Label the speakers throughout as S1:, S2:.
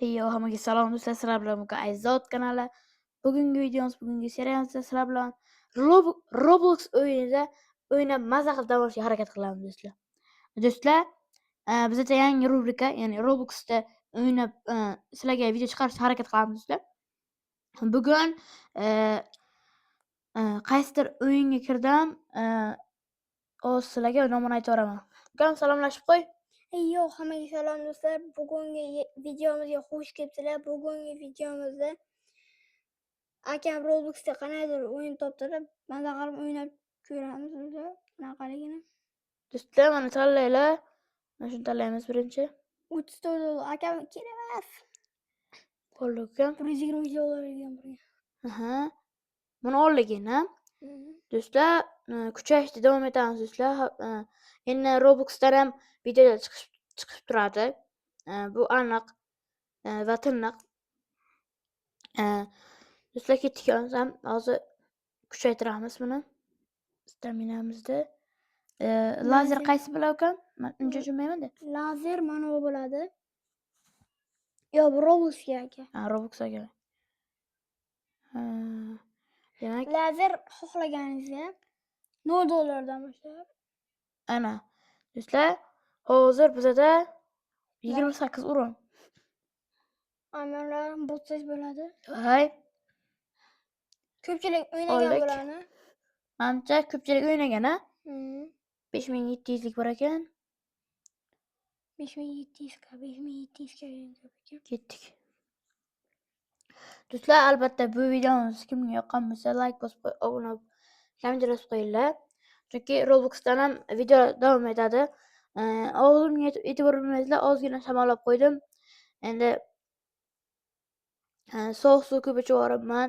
S1: Heyo, hammaga salom do'stlar, sizlar bilan bugun Aizot kanali. Bugungi seriyamizda sizlar bilan Roblox o'yinida o'ynab maza qilib dam olishga harakat qilamiz do'stlar. Do'stlar, bizda yangi rubrika, ya'ni Robloxda o'ynab sizlarga video chiqarishga harakat qilamiz do'stlar. Bugun qaysidir o'yinga kirdim. Hozir sizlarga nomini aytaveraman. Ukam, salomlashib qo'y.
S2: Yo, hammaga salom do'stlar. Bugungi videomizga xush kelibsizlar. Bugungi videomizda akam Robloxda qanaydir o'yin toptirib, maza qilib o'ynab ko'ramiz do'stlar. Qanaqaligini.
S1: Do'stlar, mana tanlaylar. Mana shuni tanlaymiz birinchi.
S2: $34 akam kerak emas.
S1: Bo'ldi ukam.
S2: $120 bergan burga.
S1: Aha. Buni olgin, ha? Do'stlar, kuchayishda davom etamiz do'stlar. Endi Robloxdan ham videolar chiqib turadi. Bu aniq va tiniq. Do'stlar, ketdik ham hozir kuchaytiramiz buni. Staminamizni. Lazer qaysi bilan ukam? Men uncha tushunmayman-da.
S2: Lazer mana bu bo'ladi. Yo, bu Robloxga aka.
S1: Robloxga. Demak,
S2: Lazer xohlaganingizga $0 dan boshlab.
S1: ana. Do'stlar, hozir bizda 28 uron.
S2: Amallar botsash bo'ladi.
S1: Hay.
S2: Ko'pchilik o'ynagan bo'ladi.
S1: Manimcha ko'pchilik o'ynagan, ha? 5700 lik bor ekan.
S2: 5700 ga 5700 ga ko'p ekan.
S1: Ketdik. Do'stlar, albatta bu videomiz kimga yoqqan bo'lsa, like bosib, obuna bo'lib, komment yozib qo'yinglar. Chunki Robloxdan ham video davom etadi. Og'zimga e'tibor bermaysizlar, ozgina shamollab qo'ydim. Endi sovuq suv ko'p ichib yuboribman.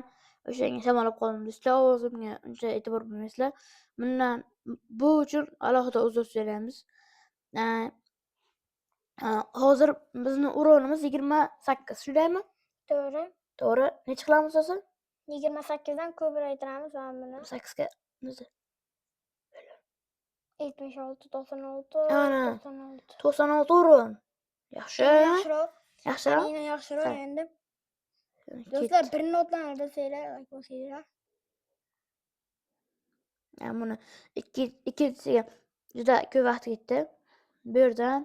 S1: O'shanga shamollab qoldim do'stlar. Og'zimga uncha e'tibor bermaysizlar. Bu uchun alohida uzr so'raymiz. Hozir bizning uronimiz 28, shundaymi?
S2: To'g'ri.
S1: To'g'ri. Necha qilamiz hozir?
S2: 28 dan ko'paytiramiz mana buni.
S1: 8 ga nima?
S2: 76, 96,
S1: Ana.
S2: 96.
S1: 96 uron. Yaxshi.
S2: Yaxshiroq.
S1: Yaxshiroq.
S2: Yana yaxshiroq
S1: Ha.
S2: endi. Do'stlar, bir notlarni bilsanglar, like bosinglar.
S1: Buni ikkinchisiga juda ko'p vaqt ketdi. Bu yerdan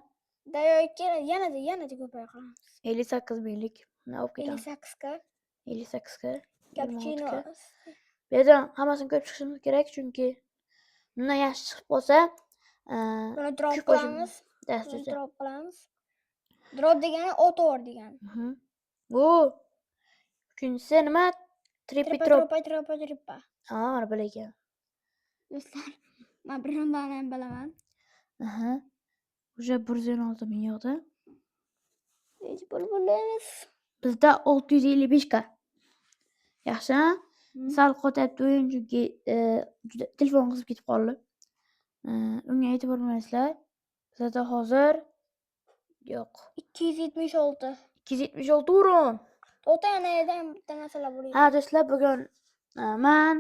S2: yanada ko'payib qolamiz.
S1: 58 minglik. Buni olib ketamiz.
S2: 58 ga.
S1: 58 ga.
S2: Cappuccino.
S1: Bu yerdan hammasini ko'p chiqishimiz kerak, chunki bundan yaxshi chiqib qolsa,
S2: buni drop qilamiz. Drop qilamiz. Drop degani o'tavor degani.
S1: Bu uchinchisi nima?
S2: Tripa.
S1: Mana bilagan.
S2: Do'stlar, men bir rondani ham bilaman.
S1: O'sha 116 ming yo'qda.
S2: Hech bo'lmaymiz.
S1: Bizda 655 ga. Yaxshi, sal qotyapti o'yin, chunki juda telefon qizib ketib qoldi. Unga e'tibor bermaysizlar. Bizda hozir yo'q.
S2: 276.
S1: 276 uron.
S2: To'g'ri, bitta narsalar bo'ladi.
S1: Ha, do'stlar, bugun men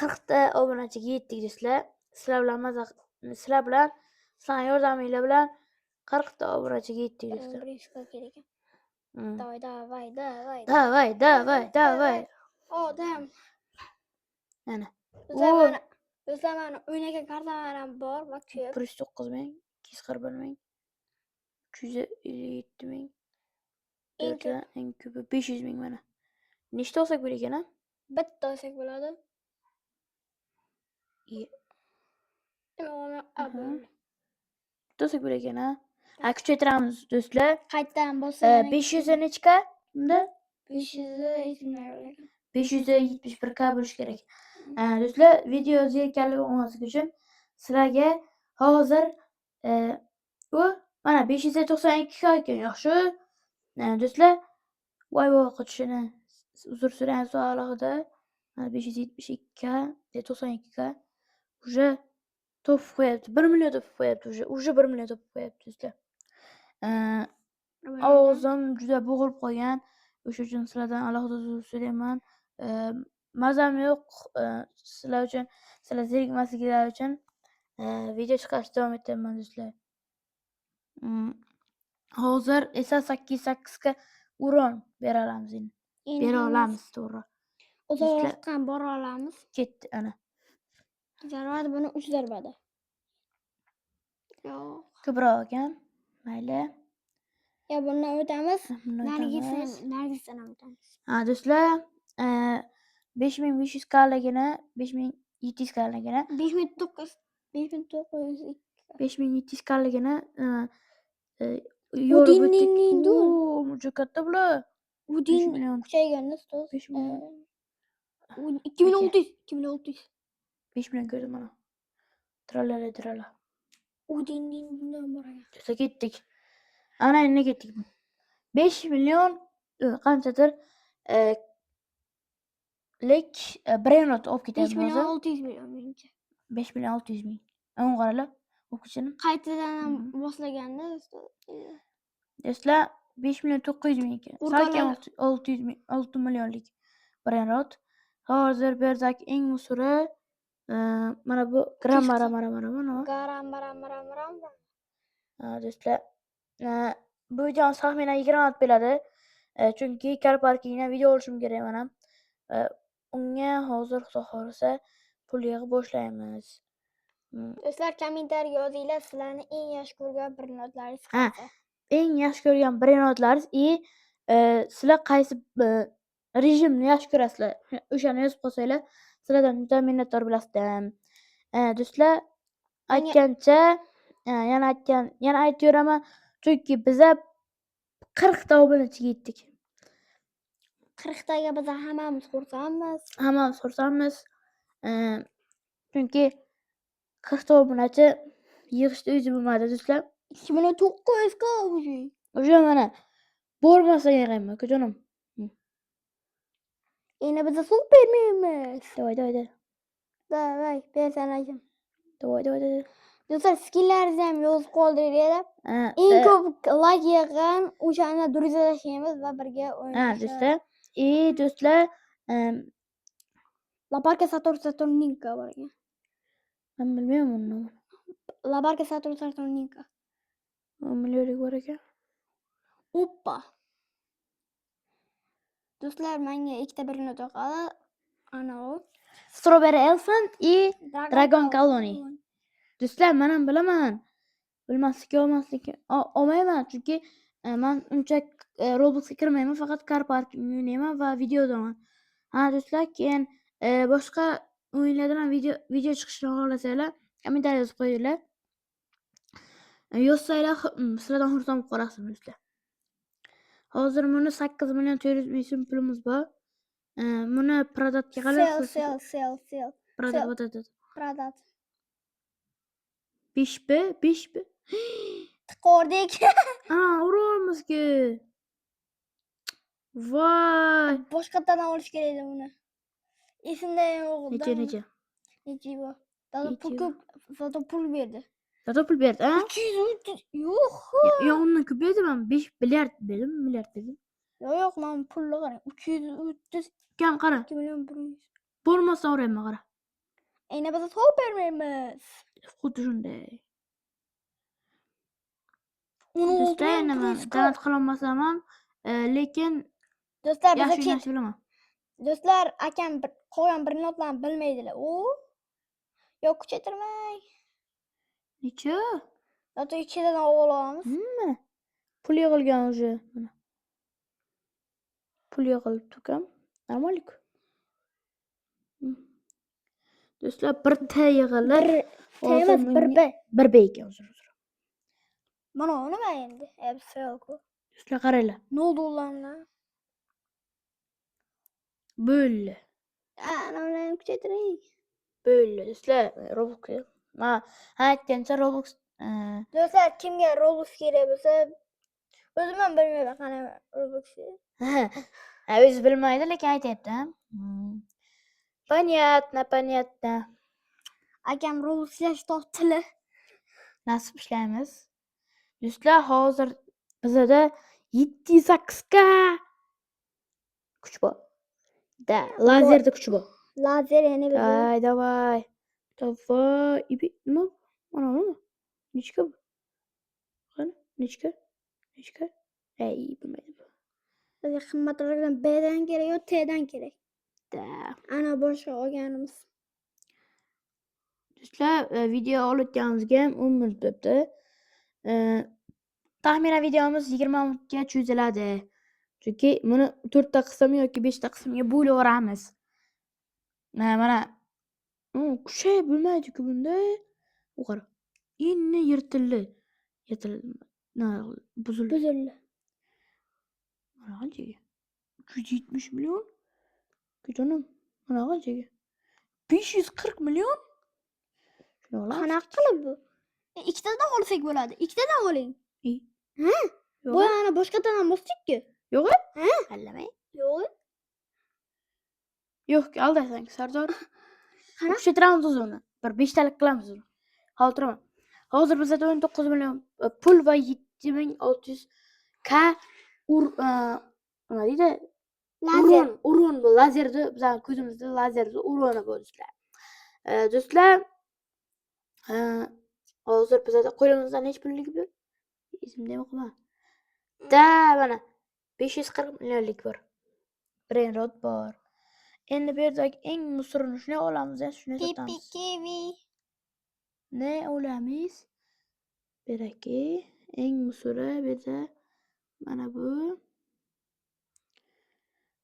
S1: 40 ta obunachiga yetdik do'stlar. Sizlar bilan sizlarning yordaminglar bilan 40 ta obunachiga yetdik do'stlar.
S2: Birinchi kerak ekan. Davay. Odam.
S1: Mana.
S2: Do'stlar, mana o'ynagan kartalarim bor va ko'p.
S1: 109 ming, 241 ming, 357 ming. Eng ko'pi 500 ming mana. Nechta olsak bo'lar ekan, ha?
S2: Bitta olsak bo'ladi.
S1: Bitta olsak bo'lar ekan, ha? Kuchaytiramiz do'stlar.
S2: Qayerdan bo'lsa
S1: 500 ga nechka? Bunda
S2: 500
S1: 571 k bo'lish kerak. Do'stlar, video zerikarli bo'lmasligi uchun sizlarga hozir mana 592 k ekan. Yaxshi. Do'stlar, voy qochishini uzr so'raymiz alohida. 572 k, 92 k. Уже topib qo'yapti. 1 million topib qo'yapti уже 1 million topib qo'yapti do'stlar. Ovozim juda bo'g'ilib qolgan. O'sha uchun sizlardan alohida uzr so'rayman. Mazam yo'q. Sizlar uchun, sizlar zerikmasliklaringiz uchun video chiqarishda davom etaman do'stlar. Hozir esa 8 ga uron bera olamiz endi.
S2: Endi
S1: Bera
S2: hammasi
S1: olamiz to'g'ri.
S2: uzoqroqqa ham bora olamiz.
S1: Ketdi ana.
S2: Zarbat buni 3 zarbada. Yo'q.
S1: Ko'proq ekan. Mayli.
S2: Ya bundan o'tamiz.
S1: Bundan
S2: Nargisdan ham o'tamiz.
S1: Ha, do'stlar, 5500 karligini, 5700 karligini,
S2: 5900
S1: 5700 karligini
S2: U
S1: yorib
S2: din,
S1: o'tdik.
S2: din, din, din.
S1: Juda katta bular.
S2: U
S1: 5
S2: din
S1: million.
S2: kuchayganda ustoz.
S1: 5 million.
S2: U 2600.
S1: 5 million ko'rdim mana. Tralala.
S2: U din bundan boragan.
S1: Juda ketdik. Ana endi ketdik. 5 million qanchadir lek brendot olib
S2: 5
S1: ketamiz
S2: million
S1: hozir.
S2: 600 million menimcha.
S1: 5 million 600 ming. O'n qarala. O'qishini.
S2: Qaytadan ham boshlaganda ustoz.
S1: Do'stlar 5 million 900 ming ekan.
S2: Urganlar.
S1: Salkam 600 ming, 6 millionlik brendot. Hozir berdak eng musuri mana bu grammara mana.
S2: Garam.
S1: Do'stlar, bu videoni taxminan 20 minut bo'ladi. Chunki car parkingdan video olishim kerak mana. Unga hozir xudo xolasa pul yig'ib boshlaymiz.
S2: Do'stlar kommentariyaga yozinglar sizlarni eng yaxshi ko'rgan brendotlaringiz
S1: Ha,
S2: qaysi?
S1: eng yaxshi ko'rgan brendotlaringiz sizlar qaysi rejimni yaxshi ko'rasizlar? O'shani yozib qo'ysanglar, sizlardan juda minnatdor bo'lasizlar. Do'stlar, aytgancha, yana aytaveraman, chunki biza 40 ta obunachiga yetdik.
S2: 40 taga biz hammamiz
S1: xursandmiz. Chunki 40 ta obunachi yig'ishda o'zi bo'lmadi do'stlar.
S2: 2900 ga уже.
S1: O'sha mana bo'lmasa yig'ayman, jonim.
S2: Endi biz supermenmiz.
S1: Давай,
S2: personajim.
S1: Давай.
S2: Do'stlar, skinlaringizni ham yozib qoldiringlar. Eng ko'p like yig'gan o'shani druzyalashamiz va birga o'ynashamiz.
S1: do'stlar. Do'stlar,
S2: Labarka Saturnninka bor ekan.
S1: men bilmayman uni.
S2: Labarka Saturnninka.
S1: 10 millionlik bor ekan.
S2: Oppa. Do'stlar, menga ikkita brendot yoqadi. Ana u.
S1: Strawberry Elephant Dragon Colony. Do'stlar, men ham bilaman. Bilmaslikka olmayman, chunki men uncha Robloxga kirmayman, faqat car parking o'ynayman va videodaman. Ha, do'stlar, keyin boshqa o'yinlardan ham video chiqishini xohlasanglar, kommentariy yozib qo'yinglar. Yozsanglar, sizlardan xursand bo'lib qolasiz do'stlar. Hozir buni 8 million 400 ming so'm pulimiz bor. Buni Pradatga qarab
S2: Sell. Pradat.
S1: 5B.
S2: Tiqordik.
S1: Urolmizki. Voy.
S2: Boshqadan olish kerak edi uni. Esimda yo'q.
S1: Necha?
S2: Necha bor? Zato pul berdi.
S1: Zato pul berdi, ha?
S2: 300 yo'q.
S1: Yo'q, undan ko'p berdi, men 5 milliard berdim.
S2: Yo'q, men pulni qarang. 330
S1: Kam qara.
S2: 2 million 100.
S1: Bo'lmasa urayman qara.
S2: Endi biz supermenmiz.
S1: Xuddi shunday.
S2: Uni
S1: Do'stlar, nima? Tanat qilolmasam ham, lekin
S2: do'stlar,
S1: yaxshi bilaman.
S2: Do'stlar, akam qolgan brendotlarni bilmaydilar. Yo'q, kuchaytirmang.
S1: Necha?
S2: Zato ichidan olamiz.
S1: Mana. Pul yig'ilgan уже. Mana. Pul yig'ilib ukam. Normalku. Do'stlar, bir T yig'ilib,
S2: emas, bir B.
S1: Bir B ekan, uzr.
S2: Mana nima endi? Selku.
S1: Do'stlar, qaranglar.
S2: $0
S1: Bo'ldi.
S2: Ana kuchaytiring.
S1: Bo'ldi, do'stlar. Roblox. Aytgancha Roblox.
S2: Do'stlar, kimga Roblox kerak bo'lsa, o'zim ham bilmayman qanday Roblox.
S1: O'zi bilmaydi, lekin aytayapti. Понятно.
S2: Akam Roblox ishlash topdilar.
S1: Nasib ishlaymiz. Do'stlar, hozir bizda 708 ga kuch bor. Lazerda kuch bor.
S2: Lazer yana bir.
S1: Давай. Nima? Mana nima? Nechka bu? Qani? Nechka? Nechga? Ey, bilmaydi bu.
S2: Bizga qimmatroqdan B'dan kerak yo T'dan kerak.
S1: Da.
S2: Ana boshqa olganimiz.
S1: Do'stlar, video olayotganimizga ham 10 minut bo'libdi. Taxminan videomiz 20 minutga cho'ziladi. Chunki buni 4 ta qism yoki 5 ta qismga bo'laveramiz. Mana kuchayib bo'lmaydi-ku bunda. U qara. Endi yirtildi. Buzildi.
S2: Buzildi.
S1: Mana qanchaga? 370 million. Ko'chanim. Mana qanchaga? 540 million. Shuni olamiz.
S2: Qanaqa qilib bu? Ikkitadan olsak bo'ladi. Ikkitadan oling. Ha?
S1: Yo'q.
S2: Bu ana boshqadan ham olsak-ku.
S1: Yo'q.
S2: Ha?
S1: Allamay.
S2: Yo'q.
S1: Yo'q, aldasang Sardor.
S2: Qanaqa?
S1: Kuchaytiramiz o'zini. Bir 5 talik qilamiz uni. Xotiraman. Hozir bizda 19 million pul va 7600 k nima deydi?
S2: Lazer.
S1: Uron bu lazerni bizning ko'zimizda lazerni uroni bu do'stlar. Do'stlar, hozir bizda qo'limizda nech pullik bu? Esimda yo'qmi? Da, mana 540 millionlik bor. Brainrot bor. Endi bu yerdagi eng musurini shuni olamiz, shuni sotamiz.
S2: Pipi
S1: Ne olamiz? Beraki eng musuri bizda mana bu.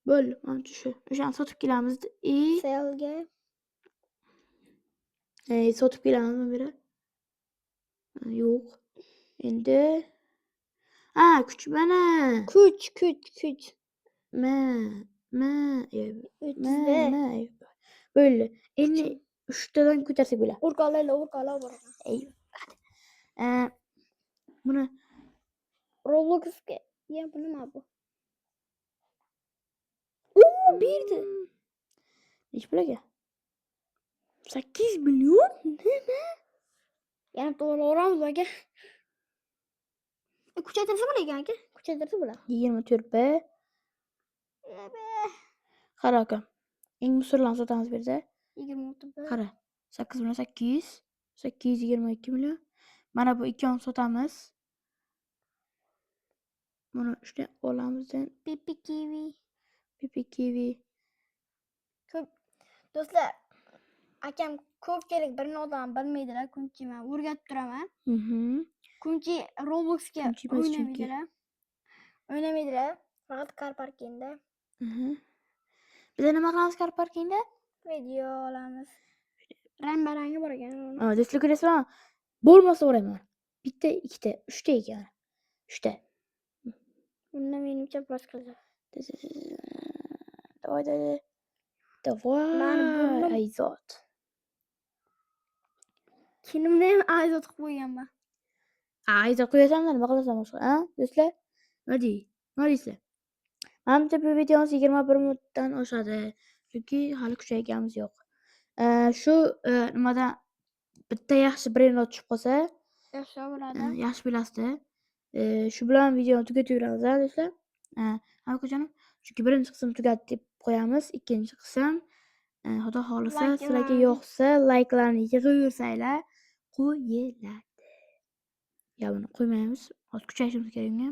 S1: Bo'ldi, mana shu. O'shani sotib kelamiz.
S2: Selga.
S1: Sotib kelamizmi bera? Yo'q. Endi kuch mana.
S2: Kuch.
S1: Bo'ldi. Endi 3 tadan ko'tarsak bo'ladi.
S2: Urqalar bor.
S1: Buni
S2: Robloxga. Ya bu nima bu? Berdi.
S1: nech pulaga? 8 million? Nima?
S2: Yana to'g'rilaveramiz aka. Kuchaytirsa bo'lar aka. Kuchaytirsa bo'ladi.
S1: 24 b. Qara aka. Eng musorlarni sotamiz bu yerda.
S2: 26 b.
S1: Qara. 8 million 800. 822 million. Mana bu ikkoni sotamiz. Buni shunday olamizdan.
S2: Pipi
S1: kiwi.
S2: Ko'p do'stlar, akam ko'pchilik bir odam bilmaydilar, chunki men o'rgatib turaman. Chunki Robloxga o'ynamaydilar. Faqat car parkingda.
S1: Biz nima qilamiz car parkingda?
S2: Video olamiz. Rang-barangi bor ekan.
S1: Do'stlar ko'rasizmi? Bo'lmasa o'rayman. Bitta, ikkita, 3 ta ekan. 3 ta.
S2: Bunda menimcha boshqacha.
S1: Davay. Ayzot.
S2: Kinimda ham ayzot qilib qo'yganman.
S1: Ayzot qo'yasanlar, nima qilasan boshqa? Do'stlar? Nima deysizlar? Menimcha bu videomiz 21 minutdan oshadi. Chunki hali kuchayganimiz yo'q. Shu nimadan bitta yaxshi brainrot tushib qolsa,
S2: Yaxshi bo'ladi.
S1: yaxshi bilasizlar. Shu bilan videoni tugataveramiz, do'stlar. Akajonim, chunki birinchi qism tugadi deb qo'yamiz. Ikkinchi qism xudo xolisa sizlarga yoqsa, layklarni yig'aversanglar qo'yiladi. Ya buni qo'ymaymiz. Hozir kuchayishimiz kerakmi?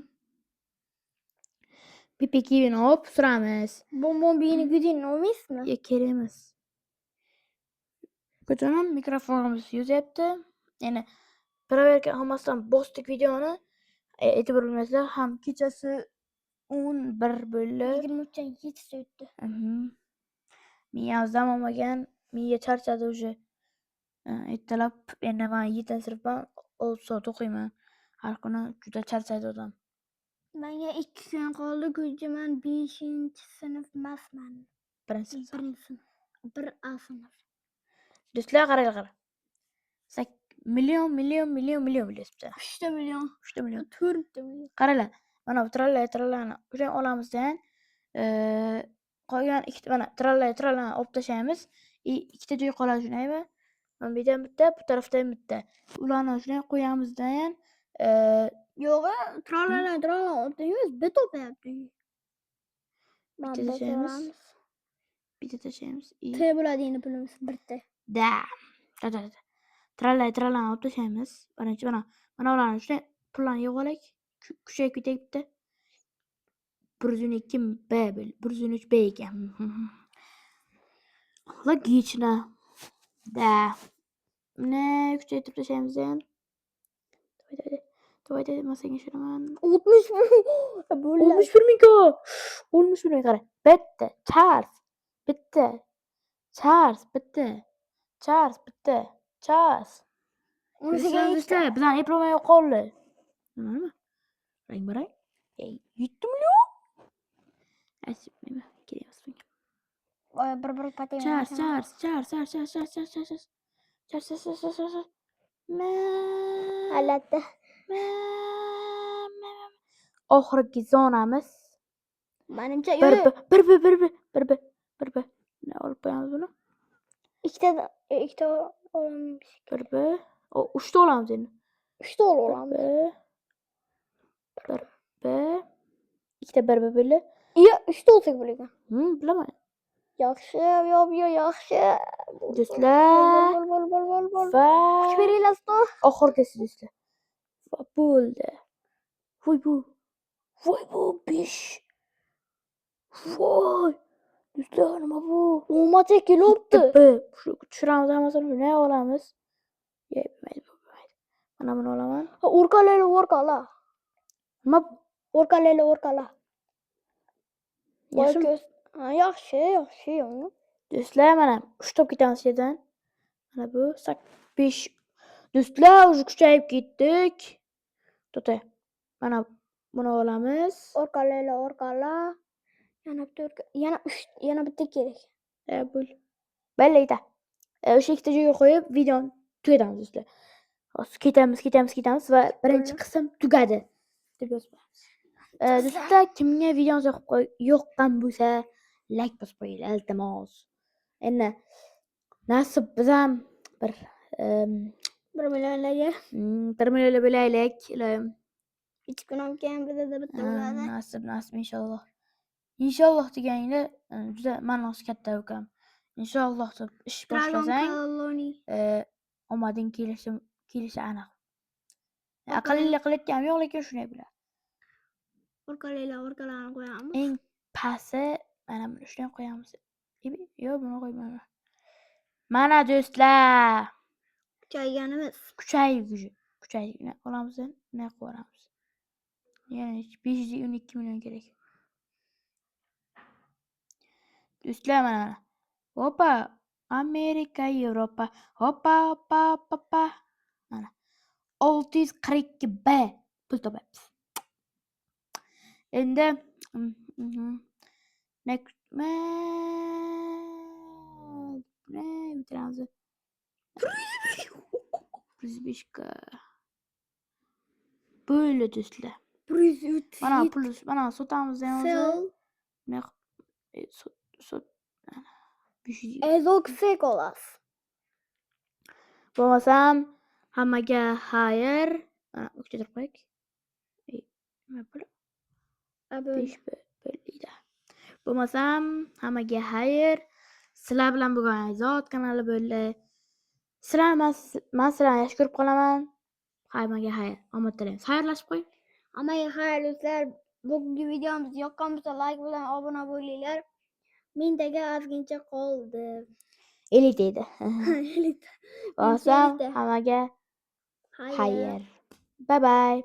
S1: Pipi kivini olib suramiz.
S2: Bombini gudin olmaysizmi?
S1: Yo'q, kerak emas. Ko'chaman mikrofonimiz yozyapti. Ya'ni proverka olmasdan bosdik videoni. E'tibor bermaysizlar, ham kechasi 11 bo'ldi.
S2: 23 dan 7 o'tdi.
S1: Miya zam olmagan, miya charchadi уже. Ertalab endi men 7 sinfman, 6 soat o'qiyman. Har kuni juda charchaydi odam.
S2: Menga 2 kun qoldi, chunki men 5-sinf emasman.
S1: 1-sinf.
S2: 1A sinf.
S1: Do'stlar, qaranglar. Million bilyapti.
S2: 3 million.
S1: 3 million.
S2: 4 million.
S1: Qaranglar. Mana bu trallay-trallayni o'shan olamizdan qolgan ikkita mana trallay-trallayni olib tashlaymiz. Ikkita joy qoladi shunaymi? Mana bu yerdan bitta, bu tarafdan bitta. Ularni shunday qo'yamizdan
S2: Yo'q, trallay olib bit topyapti.
S1: Bitta tashlaymiz.
S2: T bo'ladi endi pulimiz bitta.
S1: Da. Trallay olib tashlaymiz. Birinchi mana ularni shunday pullarni yig'ib olaylik. kuchayib ketayapti. 102 B, 103 B ekan. Logично. Da. Ne kuchaytirib tashlaymiz endi. Давай, men senga ishonaman.
S2: 60 bo'ldi.
S1: 61 ming. 61 ming qara. Bitta. Charles. Bitta. Charles. Bitta. Charles. Bitta. Charles. Bizlar bizani eplomay qoldi. Nima? Rang-barang. 7 million. Asibmi? Kelayapmiz bunga.
S2: Bir patay.
S1: Charles.
S2: Albatta.
S1: Oxirgi zonamiz.
S2: Menimcha
S1: Bir. Ne olib qo'yamiz buni?
S2: ikkita olamiz.
S1: Bir. O 3 ta olamiz endi.
S2: 3 ta olamiz.
S1: Bir. Ikkita bir bo'ldi.
S2: Yo, 3 ta olsak bo'lar ekan.
S1: Bilaman.
S2: Yaxshi, yaxshi.
S1: Do'stlar.
S2: Bol.
S1: Va
S2: Kuch beringlar, ustoz.
S1: oxirgisi do'stlar. Va bo'ldi. Voy bu 5. Voy. Do'stlar, nima bu?
S2: O'macha kelibdi.
S1: Shu tushiramiz hammasini. Ne olamiz? Bo'lmaydi. Mana buni olaman.
S2: O'rqalar.
S1: Nima bu?
S2: O'rqalar.
S1: Yaxshimi?
S2: Yaxshi.
S1: Do'stlar, mana 3 top ketamiz yerdan. Mana bu 5. Do'stlar, уже kuchayib ketdik. To'xta. Mana buni olamiz.
S2: O'rqalar. Yana bitta kerak.
S1: Bo'l. Bo'ldi. O'sha ikkita joyga qo'yib videoni tugatamiz do'stlar. Hozir ketamiz va birinchi qism tugadi deb yozamiz. Do'stlar, kimga videomiz yoqqan bo'lsa, like bosib qo'yinglar, iltimos. Endi nasib biz ham bir
S2: 1 millionlarga
S1: 1 million bo'laylik.
S2: ikki kun keyin bizda bitta bo'ladi.
S1: Nasib inshaalloh. Inshaalloh deganingda juda ma'nosi katta ukam. Inshaalloh deb ish boshlasang, omading kelishi aniq. Aqlli qilayotganim yo'q, lekin shunday bo'ladi.
S2: O'rqalarni qo'yamiz.
S1: Eng pasti mana buni shunday qo'yamiz. Yo'q, buni qo'ymayman. Mana do'stlar, kuchayganimiz olamiz, nima qo'yamiz? Yana 512 million kerak. Do'stlar, mana. Hoppa, Amerika, Yevropa. Hoppa. Mana 642 B pul topamiz. Endi bitiramiz. 105 ga. Bo'ldi do'stlar.
S2: 130.
S1: Mana pul, mana sotamiz hozir. Ne sot. 500.
S2: Ezokse kolas.
S1: Bo'lmasam hammaga xayr. Mana o'chirib qo'yik. Nima pul? 5 bo'ldi. Bo'lmasam hammaga xayr. Sizlar bilan bugun Azot kanali bo'ldi. Men sizlarni yaxshi ko'rib qolaman. Hammaga xayr. Omad tilaymiz. Xayrlashib qo'ying.
S2: Hammaga xayr do'stlar. Bugungi videomiz yoqqan bo'lsa, like bilan obuna bo'linglar. Mentaga ozgincha qoldi.
S1: 50 deydi. Bo'lmasam hammaga xayr. Bye bye.